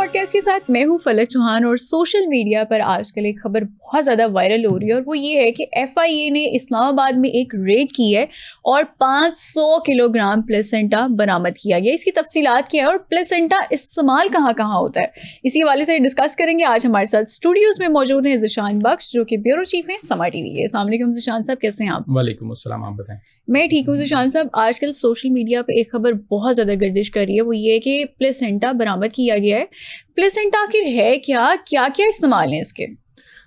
Podcast के साथ मैं हूँ फलक चौहान और सोशल मीडिया पर आजकल एक खबर बहुत ज़्यादा वायरल हो रही है और वो ये है कि FIA ने इस्लामाबाद में एक रेड की है और 500 किलोग्राम प्लेसेंटा बरामद किया गया। इसकी तफसीलात क्या है और प्लेसेंटा इस्तेमाल कहाँ कहाँ होता है, इसी हवाले से डिस्कस करेंगे। आज हमारे साथ स्टूडियोज़ में मौजूद हैं ज़ीशान बख्श जो कि ब्यूरो चीफ हैं समा TV के। अस्सलाम वालेकुम ज़ीशान साहब, कैसे हैं आप? वालेकुम अस्सलाम, आप बताएं। मैं ठीक हूँ ज़ीशान साहब। आजकल सोशल मीडिया पे एक खबर बहुत ज़्यादा गर्दिश कर रही है, वो ये है कि प्लेसेंटा बरामद किया गया है। प्लेसेंटा आखिर है क्या, क्या क्या इस्तेमाल है इसके?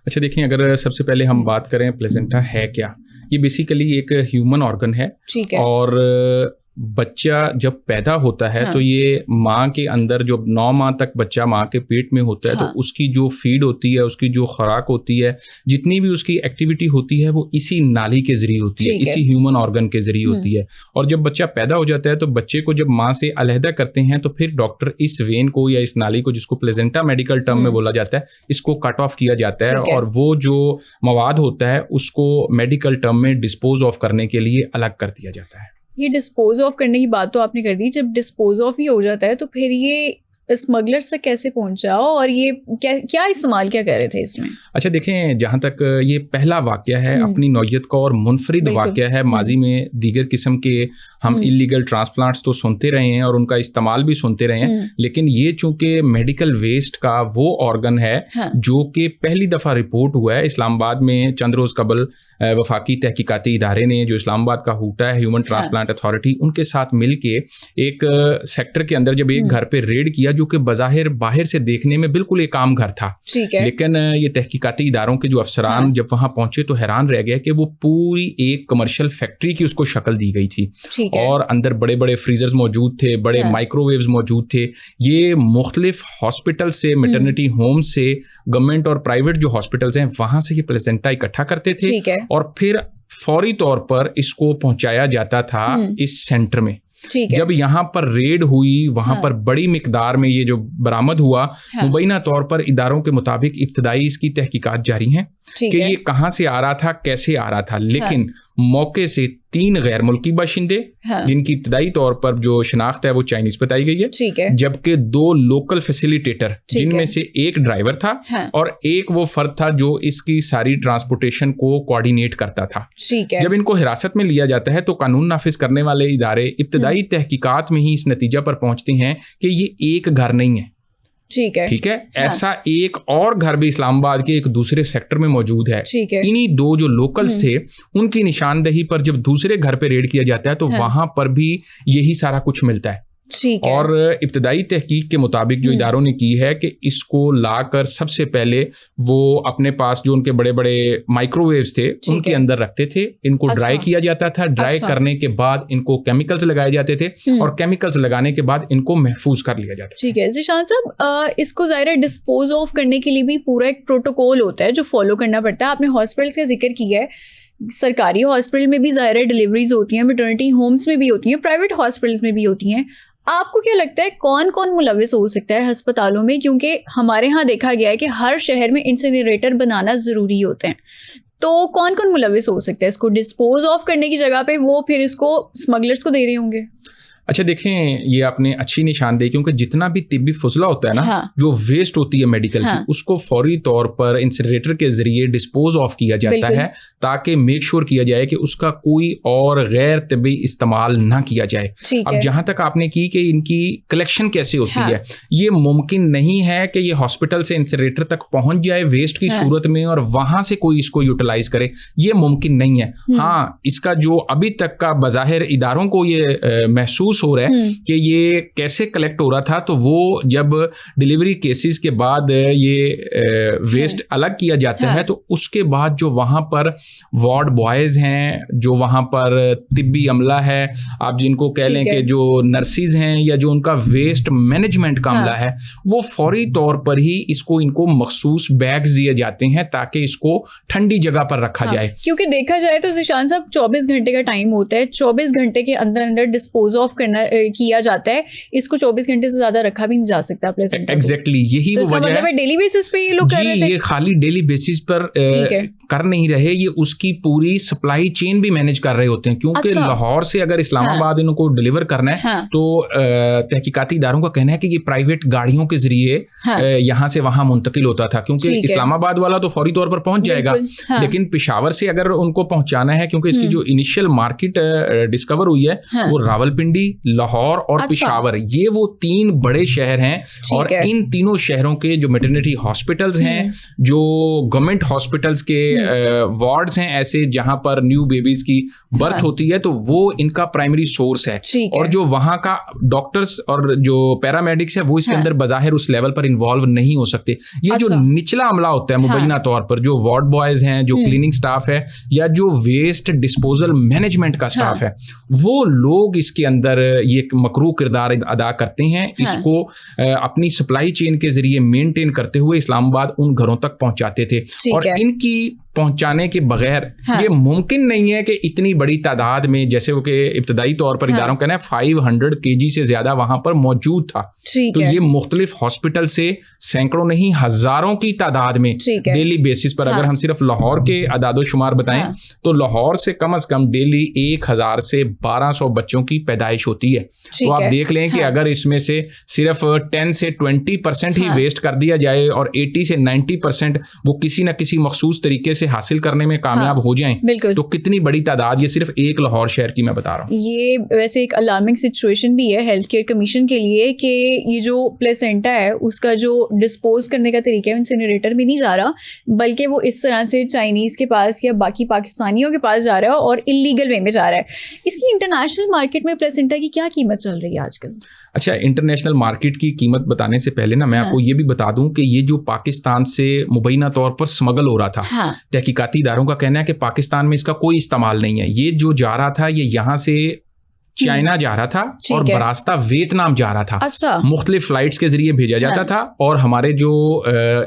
अच्छा देखिए, अगर सबसे पहले हम बात करें प्लेसेंटा है क्या, ये बेसिकली एक ह्यूमन ऑर्गन है। ठीक है। और बच्चा जब पैदा होता है तो ये माँ के अंदर जो 9 माह तक बच्चा माँ के पेट में होता है तो उसकी जो फीड होती है, उसकी जो खुराक होती है, जितनी भी उसकी एक्टिविटी होती है वो इसी नाली के जरिए होती है, इसी ह्यूमन ऑर्गन के जरिए होती है। और जब बच्चा पैदा हो जाता है तो बच्चे को जब माँ से अलहदा करते हैं तो फिर डॉक्टर इस वेन को या इस नाली को, जिसको प्लेसेंटा मेडिकल टर्म में बोला जाता है, इसको कट ऑफ किया जाता है और वो जो मवाद होता है उसको मेडिकल टर्म में डिस्पोज ऑफ करने के लिए अलग कर दिया जाता है। ये डिस्पोज ऑफ करने की बात तो आपने कर दी, जब डिस्पोज ऑफ ही हो जाता है तो फिर ये स्मगलर्स तक कैसे पहुंचा और ये क्या इस्तेमाल क्या कर रहे थे इसमें? अच्छा देखें, जहाँ तक ये पहला वाक़या है अपनी नौयत का और मुनफरिद वाक़या है। माजी में दीगर किस्म के हम इलीगल ट्रांसप्लांट्स तो सुनते रहे हैं और उनका इस्तेमाल भी सुनते रहे हैं, लेकिन ये चूँकि मेडिकल वेस्ट का वो ऑर्गन है जो कि पहली दफ़ा रिपोर्ट हुआ है इस्लामाबाद में। चंद रोज़ कबल वफाकी तहकीकाती इदारे ने, जो इस्लामाबाद का हूटा है, ह्यूमन ट्रांसप्लांट अथॉरिटी, उनके साथ मिल के एक सेक्टर के अंदर जब एक घर पे रेड किया जो कि बज़ाहिर बाहर से देखने में बिल्कुल एक आम घर था, लेकिन ये तहकीकाती इदारों के जो अफसरान जब वहां पहुंचे तो हैरान रह गए कि वो पूरी एक कमर्शियल फैक्ट्री की उसको शक्ल दी गई थी और अंदर बड़े बड़े फ्रीजर्स मौजूद थे, बड़े माइक्रोवेव्स मौजूद थे। ये मुख्तलिफ हॉस्पिटल से, मैटरनिटी होम से, गवर्नमेंट और प्राइवेट जो हॉस्पिटल्स हैं वहां से ये प्लेसेंटा इकट्ठा करते थे और फिर फौरी तौर पर इसको पहुंचाया जाता था इस सेंटर में। जब यहाँ पर रेड हुई वहां पर बड़ी मिकदार में ये जो बरामद हुआ, मुबैना तौर पर इदारों के मुताबिक इब्तदाई इसकी तहकीकात जारी हैं कि ये कहाँ से आ रहा था, कैसे आ रहा था, लेकिन मौके से 3 गैर मुल्की बाशिंदे जिनकी इब्तदाई तौर पर जो शनाख्त है वो चाइनीज बताई गई है, जबकि 2 लोकल फैसिलिटेटर जिनमें से एक ड्राइवर था और एक वो फर्द था जो इसकी सारी ट्रांसपोर्टेशन को कोऑर्डिनेट करता था। जब इनको हिरासत में लिया जाता है तो कानून नाफिज करने वाले इदारे इब्तदाई तहकीकात में ही इस नतीजा पर पहुंचते हैं कि ये एक घर नहीं है। ठीक है। ऐसा एक और घर भी इस्लामाबाद के एक दूसरे सेक्टर में मौजूद है। इन्हीं 2 जो लोकल्स थे उनकी निशानदही पर जब दूसरे घर पे रेड किया जाता है तो वहां पर भी यही सारा कुछ मिलता है। और इब्तदाई तहकीक के मुताबिक जो इदारों ने की है कि इसको लाकर सबसे पहले वो अपने पास जो उनके बड़े बड़े माइक्रोवेव्स थे उनके अंदर रखते थे, इनको ड्राई किया जाता था। ड्राई करने के बाद इनको केमिकल्स लगाए जाते थे और केमिकल्स लगाने के बाद इनको महफूज कर लिया जाता था। ठीक है ज़ीशान साहब, इसको ज़ाहिर डिस्पोज ऑफ करने के लिए भी पूरा एक प्रोटोकॉल होता है जो फॉलो करना पड़ता है। आपने हॉस्पिटल्स का जिक्र किया है, सरकारी हॉस्पिटल में भी ज़ाहिर डिलीवरीज होती हैं, मैटरनिटी होम्स में भी होती हैं, प्राइवेट हॉस्पिटल्स में भी होती हैं। आपको क्या लगता है कौन कौन मुलविस हो सकता है अस्पतालों में? क्योंकि हमारे यहाँ देखा गया है कि हर शहर में इंसिनरेटर बनाना ज़रूरी होते हैं, तो कौन कौन मुलविस हो सकता है इसको डिस्पोज ऑफ करने की जगह पे? वो फिर इसको स्मगलर्स को दे रहे होंगे। अच्छा देखें, ये आपने अच्छी निशानदेही, क्योंकि जितना भी तिब्बी फजला होता है ना, जो वेस्ट होती है मेडिकल की, उसको फौरी तौर पर इंसिनरेटर के जरिए डिस्पोज ऑफ किया जाता है ताकि मेक श्योर किया जाए कि उसका कोई और गैर तिब्बी इस्तेमाल ना किया जाए। अब जहां तक आपने की कि इनकी कलेक्शन कैसे होती है, ये मुमकिन नहीं है कि ये हॉस्पिटल से इंसिनरेटर तक पहुंच जाए वेस्ट की सूरत में और वहां से कोई इसको यूटिलाइज करे, ये मुमकिन नहीं है। हाँ, इसका जो अभी तक का बज़ाहिर इदारों को ये महसूस हो रहा है कि ये कैसे कलेक्ट हो रहा था, तो वो जब डिलीवरी केसेस के बाद ये वेस्ट अलग किया जाता है तो उसके बाद जो वहां पर वार्ड बॉयज हैं, जो वहां पर तिब्बी अमला है, आप जिनको कह लें कि जो नर्सिस हैं या जो उनका वेस्ट मैनेजमेंट का अमला है, वो फौरी तौर पर ही इनको मखसूस बैग्स दिए जाते हैं ताकि इसको ठंडी जगह पर रखा जाए। क्योंकि देखा जाए तो ज़ीशान साहब 24 घंटे का टाइम होता है, 24 घंटे के अंदर अंदर डिस्पोज ऑफ करना किया जाता है, इसको 24 घंटे से ज्यादा रखा भी नहीं जा सकता प्लेसेंटा। एग्जैक्टली, यही वो वजह है। डेली बेसिस पे ये लोग कर रहे थे? ये खाली डेली बेसिस पर कर नहीं रहे, ये उसकी पूरी सप्लाई चेन भी मैनेज कर रहे होते हैं, क्योंकि लाहौर से अगर इस्लामाबाद इनको डिलीवर करना है तो तहकीकाती इदारों का कहना है कि ये प्राइवेट गाड़ियों के जरिए यहाँ से वहां मुंतकिल होता था, क्योंकि इस्लामाबाद वाला तो फौरी तौर पर पहुंच जाएगा, लेकिन पेशावर से अगर उनको पहुंचाना है, क्योंकि इसकी जो इनिशियल मार्केट डिस्कवर हुई है वो रावलपिंडी, लाहौर और पेशावर, ये वो 3 बड़े शहर हैं। और इन तीनों शहरों के जो मैटरनिटी हॉस्पिटल्स हैं, जो गवर्नमेंट हॉस्पिटल्स के वार्ड्स हैं ऐसे जहां पर न्यू बेबीज की बर्थ होती है, तो वो इनका प्राइमरी सोर्स है। और जो वहां का डॉक्टर्स और जो पैरामेडिक्स है वो इसके अंदर बजाहिर उस लेवल पर इन्वॉल्व नहीं हो सकते। ये जो निचला अमला होता है मुबैना तौर पर, जो वार्ड बॉयज हैं, जो क्लीनिंग स्टाफ है, या जो वेस्ट डिस्पोजल मैनेजमेंट का स्टाफ है, वो लोग इसके अंदर ये मकरू किरदार अदा करते हैं। इसको अपनी सप्लाई चेन के जरिए मेंटेन करते हुए इस्लामाबाद उन घरों तक पहुंचाते थे। और इनकी पहुंचाने के बगैर ये मुमकिन नहीं है कि इतनी बड़ी तादाद में, जैसे वो के इब्तदाई तौर पर इदारों कहना है 500 kg से ज्यादा वहां पर मौजूद था। तो ये मुख्तलिफ हॉस्पिटल से सैकड़ों नहीं हजारों की तादाद में डेली बेसिस पर, अगर हम सिर्फ लाहौर के अदादो शुमार बताएं तो लाहौर से कम डेली 1000 से 1200 बच्चों की पैदाइश होती है। तो आप देख लें कि अगर इसमें से सिर्फ 10 से 20% ही वेस्ट कर दिया जाए और 80 से 90% वो किसी न किसी मखसूस तरीके से हासिल करने में कामयाब हो जाएं, तो कितनी बड़ी तादाद, ये सिर्फ एक लाहौर शहर की मैं बता रहा हूँ। ये वैसे एक अलार्मिंग सिचुएशन भी है हेल्थ केयर कमीशन के लिए कि ये जो प्लेसेंटा है उसका जो डिस्पोज करने का तरीका है इंसिनरेटर में नहीं जा रहा, बल्कि वो इस तरह से चाइनीज के पास या बाकी पाकिस्तानियों के पास जा रहा है और इलीगल वे में जा रहा है। इसकी इंटरनेशनल मार्केट में प्लेसेंटा की क्या कीमत चल रही है आजकल? अच्छा, इंटरनेशनल मार्केट की कीमत बताने से पहले ना मैं आपको ये भी बता दूं कि ये जो पाकिस्तान से मुबैना तौर पर स्मगल हो रहा था, तहकीकाती इदारों का कहना है कि पाकिस्तान में इसका कोई इस्तेमाल नहीं है। ये जो जा रहा था ये यहाँ से चाइना जा रहा था और बरास्ता वियतनाम जा रहा था। अच्छा। मुख्तलिफ फ्लाइट्स के जरिए भेजा जाता था और हमारे जो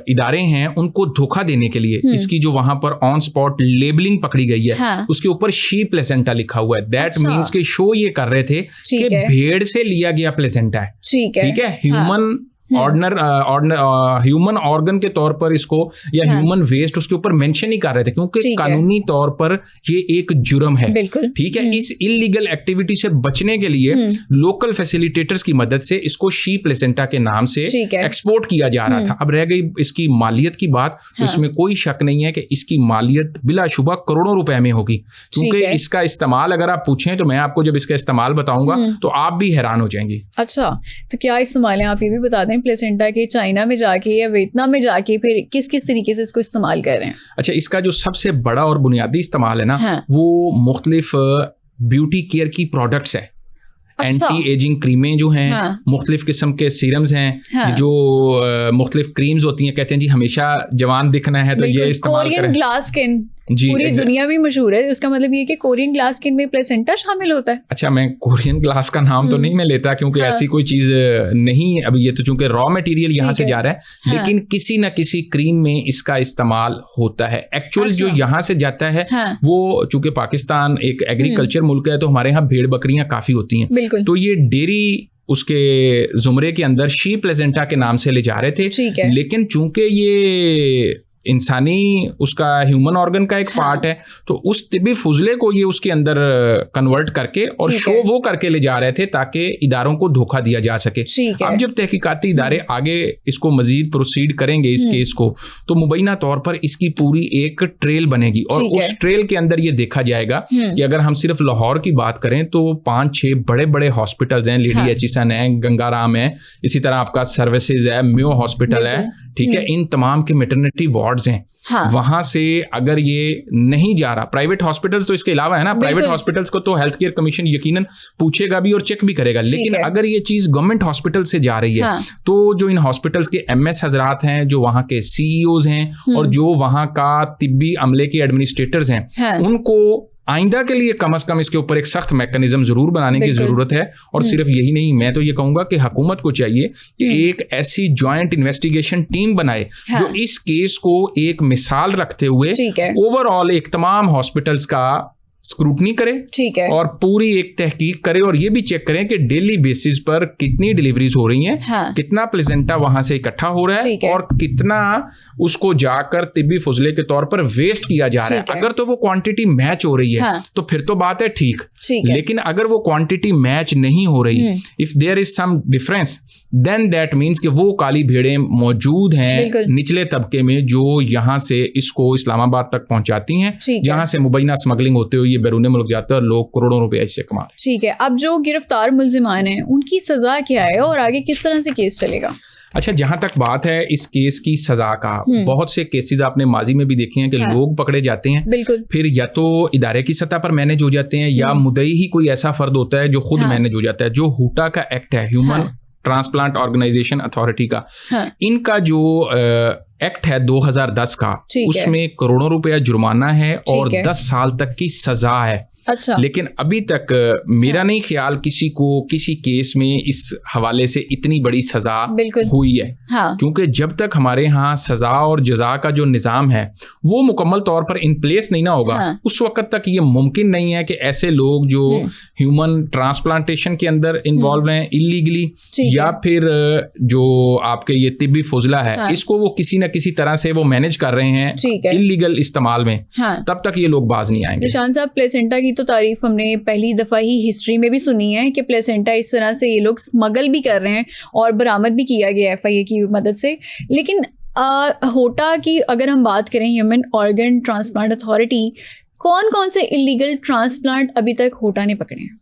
इदारे हैं उनको धोखा देने के लिए इसकी जो वहां पर ऑन स्पॉट लेबलिंग पकड़ी गई है उसके ऊपर शी प्लेसेंटा लिखा हुआ है। दैट मीन्स के शो ये कर रहे थे कि भेड़ से लिया गया प्लेसेंटा है। ठीक है, ह्यूमन ह्यूमन ऑर्गन के तौर पर इसको या ह्यूमन वेस्ट उसके ऊपर मेंशन ही कर रहे थे, क्योंकि कानूनी तौर पर ये एक जुर्म है। ठीक है, इस इलीगल एक्टिविटी से बचने के लिए लोकल फैसिलिटेटर्स की मदद से इसको शी प्लेसेंटा के नाम से एक्सपोर्ट किया जा रहा था। अब रह गई इसकी मालियत की बात, तो इसमें कोई शक नहीं है कि इसकी मालियत बिलाशुबा करोड़ों रुपए में होगी, क्योंकि इसका इस्तेमाल अगर आप पूछें तो मैं आपको जब इसका इस्तेमाल बताऊंगा तो आप भी हैरान हो जाएंगी। अच्छा, तो क्या इस्तेमाल है आप ये भी बता दें प्लेसेंटा के, चाइना में जाके या वियतनाम में जाके फिर किस किस तरीके से इसको इस्तेमाल कर रहे हैं? अच्छा, इसका जो सबसे बड़ा और बुनियादी इस्तेमाल है ना वो मुख्तलिफ ब्यूटी केयर की प्रोडक्ट्स है। एंटी एजिंग क्रीमें जो हैं, मुख्तलिफ किस्म के सीरम्स हैं, जो मुख्तलिफ क्रीम्स होती हैं, कहते हैं जी हमेशा जवान दिखना है तो ये इस्तेमाल करें। कोरियन ग्लास स्किन पूरी दुनिया में मशहूर है, उसका मतलब ये कि कोरियन ग्लास स्किन में प्लेसेंटा शामिल होता है। अच्छा, मैं कोरियन ग्लास का नाम तो नहीं मैं लेता, क्योंकि ऐसी कोई चीज नहीं है अभी, ये तो चूंकि रॉ मटेरियल यहाँ से जा रहा है, लेकिन किसी न किसी क्रीम में इसका इस्तेमाल होता है। एक्चुअल जो यहाँ से जाता है वो, चूंकि पाकिस्तान एक एग्रीकल्चर मुल्क है तो हमारे यहाँ भेड़ बकरियां काफी होती हैं, तो ये डेयरी उसके जुमरे के अंदर शी प्लेसेंटा के नाम से ले जा रहे थे। लेकिन चूंकि ये इंसानी उसका ह्यूमन ऑर्गन का एक पार्ट है, तो उस तिब्बी फुजले को ये उसके अंदर कन्वर्ट करके और शो वो करके ले जा रहे थे ताकि इदारों को धोखा दिया जा सके। अब जब तहकीकाती इदारे आगे इसको मजीद प्रोसीड करेंगे इस केस को, तो मुबैना तौर पर इसकी पूरी एक ट्रेल बनेगी और उस ट्रेल के अंदर ये देखा जाएगा कि अगर हम सिर्फ लाहौर की बात करें तो 5-6 बड़े बड़े हॉस्पिटल्स हैं, लेडी एचिसन है, गंगाराम है, इसी तरह आपका सर्विसेज है, म्यो हॉस्पिटल है, ठीक है, इन तमाम के मैटरनिटी वार्ड्स हैं। वहां से अगर ये नहीं जा रहा, प्राइवेट हॉस्पिटल्स तो इसके अलावा है ना, प्राइवेट हॉस्पिटल्स को तो हेल्थ केयर कमीशन यकीनन पूछेगा भी और चेक भी करेगा, लेकिन अगर ये चीज गवर्नमेंट हॉस्पिटल से जा रही है तो जो इन हॉस्पिटल्स के एमएस हजरात हैं, जो वहां के सीईओज हैं और जो वहां का तिब्बी अमले के एडमिनिस्ट्रेटर्स हैं, उनको आइंदा के लिए कम से कम इसके ऊपर एक सख्त मैकेनिज्म जरूर बनाने की जरूरत है। और सिर्फ यही नहीं, मैं तो ये कहूंगा कि हुकूमत को चाहिए कि एक ऐसी ज्वाइंट इन्वेस्टिगेशन टीम बनाए जो इस केस को एक मिसाल रखते हुए ओवरऑल एक तमाम हॉस्पिटल्स का स्क्रूटनी करे, ठीक है, और पूरी एक तहकीक करे और ये भी चेक करें कि डेली बेसिस पर कितनी डिलीवरीज हो रही हैं, हाँ, कितना प्लेसेंटा वहां से इकट्ठा हो रहा है और कितना उसको जाकर तिब्बी फुजले के तौर पर वेस्ट किया जा रहा है। अगर तो वो क्वांटिटी मैच हो रही है तो फिर तो बात है ठीक, लेकिन अगर वो क्वांटिटी मैच नहीं हो रही, if there is some difference, then that means कि वो काली भेड़ें मौजूद हैं निचले तबके में जो यहाँ से इसको इस्लामाबाद तक पहुंचाती हैं, जहाँ से मुबैना स्मगलिंग होते हुए ये बैरून मुल्क जाता है और लोग करोड़ों रुपए इससे कमा रहे हैं। ठीक है, अब जो गिरफ्तार मुल्जिमान हैं उनकी सजा क्या है और आगे किस तरह से केस चलेगा? अच्छा, जहां तक बात है इस केस की सजा का, बहुत से केसेस आपने माजी में भी देखे हैं कि लोग पकड़े जाते हैं, फिर या तो इदारे की सतह पर मैनेज हो जाते हैं या मुद्दई ही कोई ऐसा फर्द होता है जो खुद मैनेज हो जाता है। जो हुटा का एक्ट है, ह्यूमन ट्रांसप्लांट ऑर्गेनाइजेशन अथॉरिटी का, इनका जो एक्ट है 2010 का, उसमें करोड़ों रुपया जुर्माना है और 10 साल तक की सजा है। अच्छा, लेकिन अभी तक मेरा नहीं ख्याल किसी को किसी केस में इस हवाले से इतनी बड़ी सजा हुई है। क्योंकि जब तक हमारे यहाँ सजा और जजा का जो निज़ाम है वो मुकम्मल तौर पर इन प्लेस नहीं ना होगा, उस वक्त तक ये मुमकिन नहीं है कि ऐसे लोग जो ह्यूमन ट्रांसप्लांटेशन के अंदर इन्वॉल्व हैं इलीगली, या फिर जो आपके ये तिब्बी फुजला है, इसको वो किसी न किसी तरह से वो मैनेज कर रहे हैं इलीगल इस्तेमाल में, तब तक ये लोग बाज नहीं आएंगे। निशान साहब, प्लेसेंटा की तो तारीफ हमने पहली दफा ही हिस्ट्री में भी सुनी है कि प्लेसेंटा इस तरह से ये लोग स्मगल भी कर रहे हैं और बरामद भी किया गया FIA की मदद से। लेकिन होटा की अगर हम बात करें, ह्यूमन ऑर्गन ट्रांसप्लांट अथॉरिटी, कौन कौन से इलीगल ट्रांसप्लांट अभी तक होटा ने पकड़े हैं?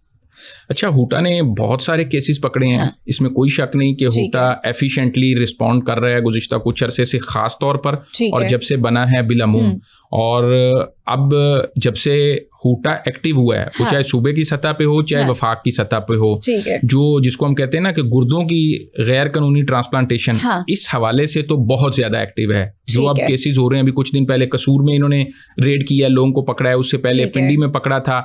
अच्छा, हुटा ने बहुत सारे केसेस पकड़े हैं, इसमें कोई शक नहीं कि हुटा एफिशिएंटली रिस्पॉन्ड कर रहा है गुज़िश्ता कुछ अरसे से, खास तौर पर, और जब से बना है बिलामूम, और अब जब से हुटा एक्टिव हुआ है, वो चाहे सूबे की सतह पे हो चाहे वफाक की सतह पे हो, जो जिसको हम कहते हैं ना कि गुर्दों की गैर कानूनी ट्रांसप्लांटेशन, इस हवाले से तो बहुत ज्यादा एक्टिव है। जो अब केसेस हो रहे हैं, अभी कुछ दिन पहले कसूर में इन्होंने रेड किया, लोगों को पकड़ा है, उससे पहले पिंडी में पकड़ा था,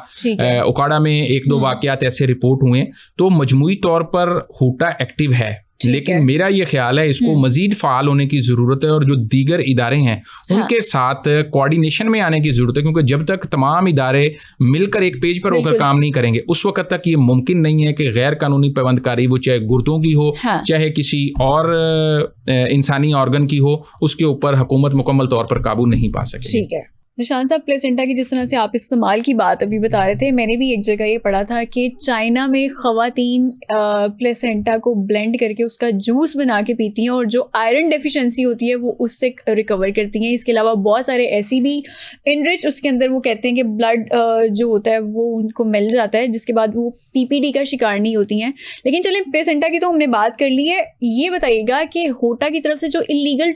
उकाड़ा में 1-2 वाकयात ऐसे रिपोर्ट हुए। तो मजमूई तौर पर हुटा एक्टिव है, लेकिन मेरा ये ख्याल है इसको मजीद फाल होने की ज़रूरत है और जो दीगर इदारे हैं उनके साथ कोऑर्डिनेशन में आने की ज़रूरत है, क्योंकि जब तक तमाम इदारे मिलकर एक पेज पर होकर काम नहीं करेंगे उस वक्त तक ये मुमकिन नहीं है कि गैर कानूनी पैबंदकारी, वो चाहे गुर्दों की हो चाहे किसी और इंसानी ऑर्गन की हो, उसके ऊपर हुकूमत मुकम्मल तौर पर काबू नहीं पा सके। ठीक है निशान साहब, प्लेसेंटा की जिस तरह से आप इस्तेमाल की बात अभी बता रहे थे, मैंने भी एक जगह ये पढ़ा था कि चाइना में ख़वातीन प्लेसेंटा को ब्लेंड करके उसका जूस बना के पीती हैं और जो आयरन डेफिशिएंसी होती है वो उससे रिकवर करती हैं। इसके अलावा बहुत सारे ऐसी भी इनरिच उसके अंदर वो कहते हैं कि ब्लड जो होता है वो उनको मिल जाता है, जिसके बाद वो PPD का शिकार नहीं होती हैं। लेकिन चलें, प्लेसेंटा की तो हमने बात कर ली है, ये बताइएगा कि होटा की तरफ से जो इलीगल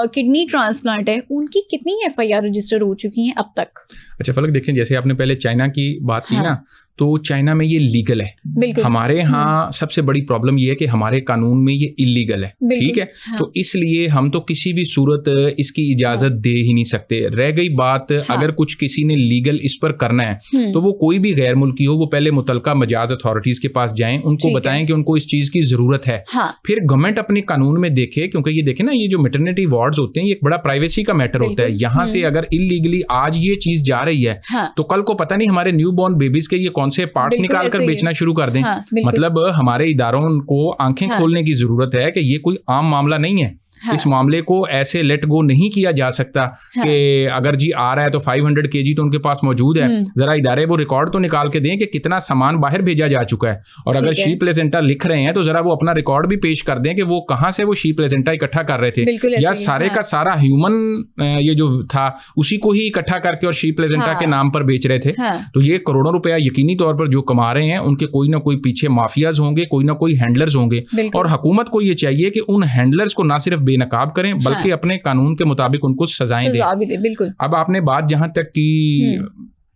किडनी ट्रांसप्लांट है उनकी कितनी FIR रजिस्टर हो चुकी हैं अब तक? अच्छा फलक, देखें जैसे आपने पहले चाइना की बात की ना, तो चाइना में ये लीगल है, हमारे यहाँ सबसे बड़ी प्रॉब्लम ये है कि हमारे कानून में ये इलीगल है, ठीक है। तो इसलिए हम तो किसी भी सूरत इसकी इजाजत दे ही नहीं सकते। रह गई बात, अगर कुछ किसी ने लीगल इस पर करना है तो वो कोई भी गैर मुल्की हो, वो पहले मुतलका मजाज अथॉरिटीज के पास जाएं, उनको बताएं कि उनको इस चीज की जरूरत है, फिर गवर्नमेंट अपने कानून में देखे, क्योंकि ये देखे ना, ये जो मैटरनिटी वार्ड्स होते हैं ये एक बड़ा प्राइवेसी का मैटर होता है। यहाँ से अगर इलीगली आज ये चीज जा रही है तो कल को पता नहीं हमारे न्यू बॉर्न बेबीज के ये कौन से पार्ट्स निकाल कर बेचना शुरू कर दें। मतलब हमारे इदारों को आंखें खोलने की जरूरत है कि ये कोई आम मामला नहीं है। इस मामले को ऐसे लेट गो नहीं किया जा सकता कि अगर जी आ रहा है तो 500 kg तो उनके पास मौजूद है, जरा इदारे वो रिकॉर्ड तो निकाल के दें कि कितना सामान बाहर भेजा जा चुका है। और अगर शी प्लेसेंटा लिख रहे हैं तो जरा वो अपना रिकॉर्ड भी पेश कर दें कि वो कहाँ से वो शी प्लेसेंटा इकट्ठा कर रहे थे, या सारे का सारा ह्यूमन ये जो था उसी को ही इकट्ठा करके और शी प्लेसेंटा के नाम पर बेच रहे थे। तो ये करोड़ों रुपया यकीनी तौर पर जो कमा रहे हैं उनके कोई ना कोई पीछे माफियाज होंगे, कोई ना कोई हैंडलर्स होंगे, और हुकूमत को ये चाहिए कि उन हैंडलर्स को ना सिर्फ बेनकाब करें बल्कि अपने कानून के मुताबिक उनको सजाएं दें। बिल्कुल। अब आपने बात जहां तक की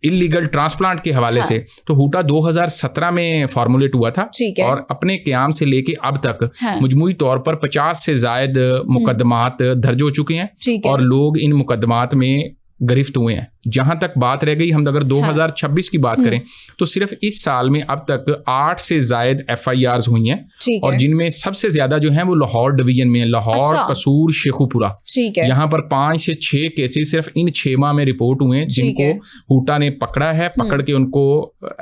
इलीगल ट्रांसप्लांट के हवाले से, तो हुटा 2017 में फॉर्मुलेट हुआ था और अपने क़याम से लेके अब तक मजमूई तौर पर 50 से ज्यादा मुकदमात दर्ज हो चुके हैं और लोग इन मुकदमात में गिरफ्त हुए हैं। जहां तक बात रह गई, हम अगर 2026 की बात करें तो सिर्फ इस साल में अब तक 8 से ज्यादा FIRs हुई हैं, और जिनमें सबसे ज्यादा जो है वो लाहौर डिवीजन में है, लाहौर, कसूर, शेखुपुरा। यहाँ पर 5 से 6 केसेस सिर्फ इन 6 माह में रिपोर्ट हुए हैं, जिनको हूटा ने पकड़ा है, पकड़ के उनको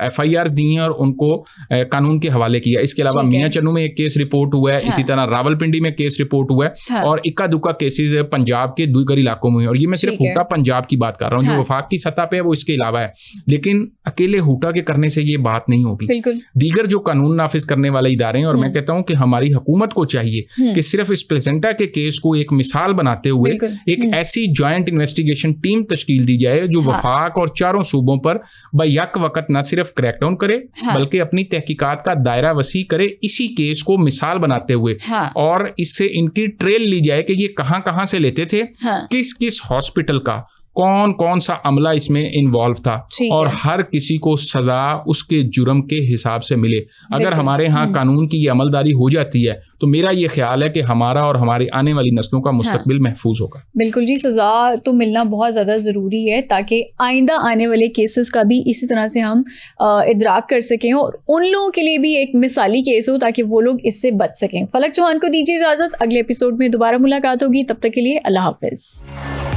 FIRs दी हैं और उनको कानून के हवाले किया। इसके अलावा मियां चन्नू में एक केस रिपोर्ट हुआ है, इसी तरह रावलपिंडी में केस रिपोर्ट हुआ है, और इक्का दुक्का केसेस पंजाब के दूसरे इलाकों में, और ये मैं सिर्फ हूटा पंजाब की बात कर रहा हूँ। जो वफाक की सतह पे है वो इसके अलावा है, लेकिन अकेले हूटा के करने से ये बात नहीं होगी। दीगर जो कानून नाफिज करने वाले इदारे हैं, और मैं कहता हूं कि हमारी हुकूमत को चाहिए कि सिर्फ इस प्लेसेंटा के केस को एक मिसाल बनाते हुए एक ऐसी जॉइंट इन्वेस्टिगेशन टीम तश्कील दी जाए जो वफाक और चारों सूबों पर बैक वक्त न सिर्फ क्रैकडाउन करे बल्कि अपनी तहकीकात का दायरा वसी करे, इसी केस को मिसाल बनाते हुए, और इससे इनकी ट्रेल ली जाए कि ये कहां कहां से लेते थे, किस किस हॉस्पिटल का कौन कौन सा अमला इसमें इन्वॉल्व था, और हर किसी को सजा उसके जुर्म के हिसाब से मिले। अगर हमारे यहाँ कानून की ये अमलदारी हो जाती है तो मेरा ये ख्याल है कि हमारा और हमारी आने वाली नस्लों का मुस्तकबिल महफूज होगा। बिल्कुल जी, सजा तो मिलना बहुत ज़्यादा ज़रूरी है ताकि आइंदा आने वाले केसेस का भी इसी तरह से हम इदराक कर सकें, और उन लोगों के लिए भी एक मिसाली केस हो ताकि वो लोग इससे बच सकें। फलक चौहान को दीजिए इजाज़त, अगले एपिसोड में दोबारा मुलाकात होगी, तब तक के लिए अल्लाह हाफिज़।